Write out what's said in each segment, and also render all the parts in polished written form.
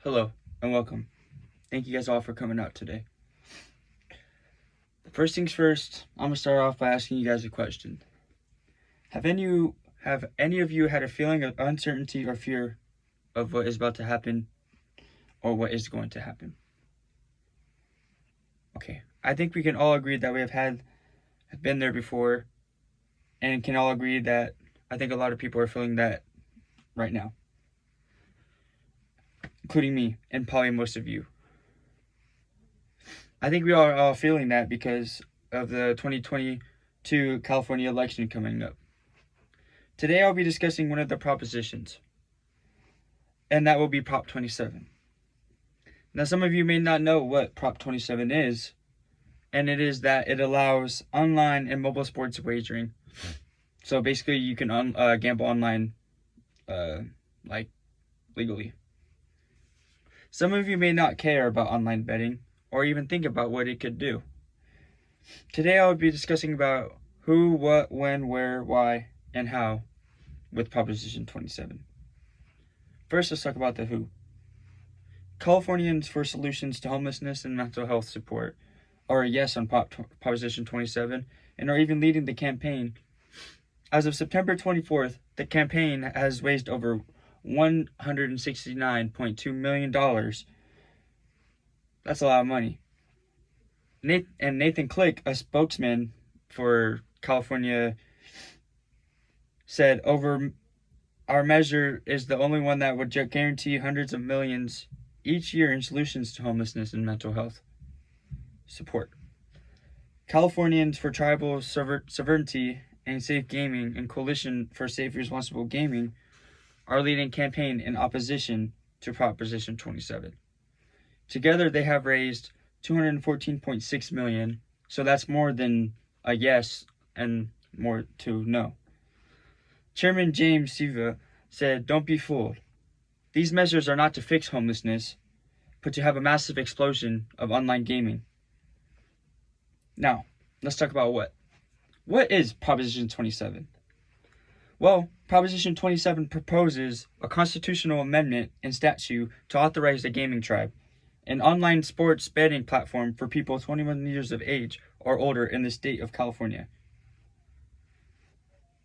Hello and welcome. Thank you guys all for coming out today. First things first, I'm gonna start off by asking you guys a question. Have any of you had a feeling of uncertainty or fear of what is about to happen or what is going to happen? Okay, I think we can all agree that we have been there before, and can all agree that I think a lot of people are feeling that right now, including me and probably most of you. I think we are all feeling that because of the 2022 California election coming up. Today I'll be discussing one of the propositions, and that will be Prop 27. Now, some of you may not know what Prop 27 is, and it is that it allows online and mobile sports wagering. So basically, you can gamble online, like legally. Some of you may not care about online betting or even think about what it could do. Today I will be discussing about who, what, when, where, why, and how with Proposition 27. First, let's talk about the who. Californians for Solutions to Homelessness and Mental Health Support are a yes on Proposition 27 and are even leading the campaign. As of September 24th, the campaign has raised over $169.2 million. That's a lot of money. Nathan Click, a spokesman for California, said, our measure is the only one that would guarantee hundreds of millions each year in solutions to homelessness and mental health support. Californians for Tribal Sovereignty and Safe Gaming and Coalition for Safe Responsible Gaming are leading campaign in opposition to Proposition 27. Together, they have raised $214.6 million, so that's more than a yes and more to no. Chairman James Siva said, "Don't be fooled. These measures are not to fix homelessness, but to have a massive explosion of online gaming." Now, let's talk about what. What is Proposition 27? Well, Proposition 27 proposes a constitutional amendment and statute to authorize the gaming tribe, an online sports betting platform for people 21 years of age or older in the state of California,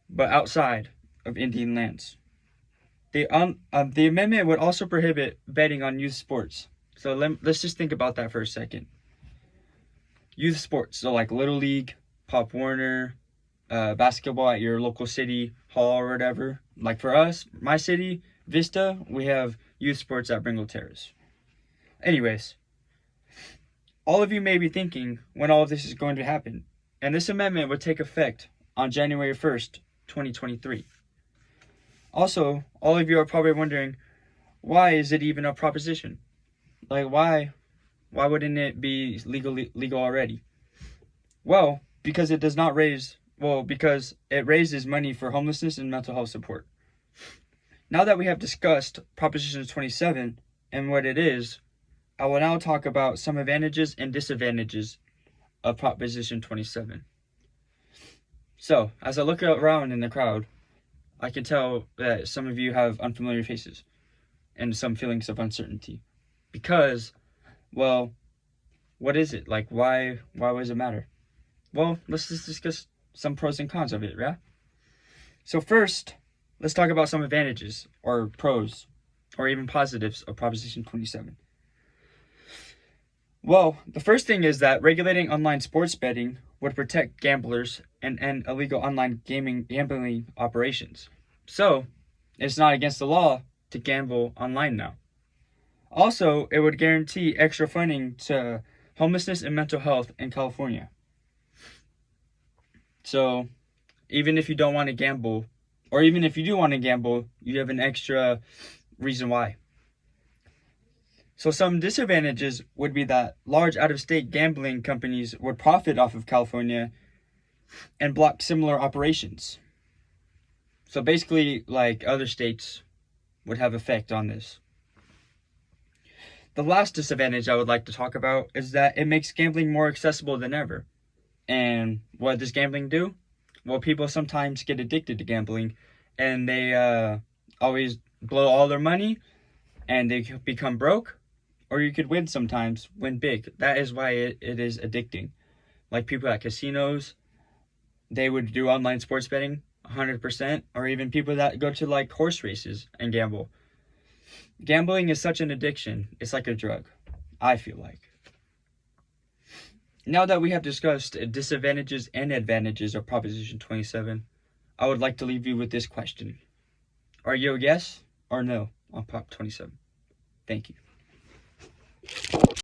but outside of Indian lands. The amendment would also prohibit betting on youth sports. So let's just think about that for a second. Youth sports, so like Little League, Pop Warner, basketball at your local city hall or whatever. Like for us, my city, Vista, we have youth sports at Bringle Terrace. Anyways, all of you may be thinking when all of this is going to happen, and this amendment would take effect on January 1st, 2023. Also, all of you are probably wondering, why is it even a proposition? Like, why wouldn't it be legal already? Well, because it raises money for homelessness and mental health support. Now that we have discussed Proposition 27 and what it is, I will now talk about some advantages and disadvantages of Proposition 27. So, as I look around in the crowd, I can tell that some of you have unfamiliar faces and some feelings of uncertainty. Because, well, what is it? Like, why does it matter? Well, let's just discuss some pros and cons of it, yeah? So first, let's talk about some advantages, or pros, or even positives of Proposition 27. Well, the first thing is that regulating online sports betting would protect gamblers and end illegal online gambling operations. So, it's not against the law to gamble online now. Also, it would guarantee extra funding to homelessness and mental health in California. So, even if you don't want to gamble, or even if you do want to gamble, you have an extra reason why. So some disadvantages would be that large out-of-state gambling companies would profit off of California and block similar operations. So basically, like other states would have effect on this. The last disadvantage I would like to talk about is that it makes gambling more accessible than ever. And what does gambling do? Well, people sometimes get addicted to gambling and they always blow all their money and they could become broke, or you could win sometimes, win big. That is why it is addicting. Like people at casinos, they would do online sports betting 100%, or even people that go to like horse races and gamble. Gambling is such an addiction. It's like a drug, I feel like. Now that we have discussed disadvantages and advantages of Proposition 27, I would like to leave you with this question. Are you a yes or no on Prop 27? Thank you.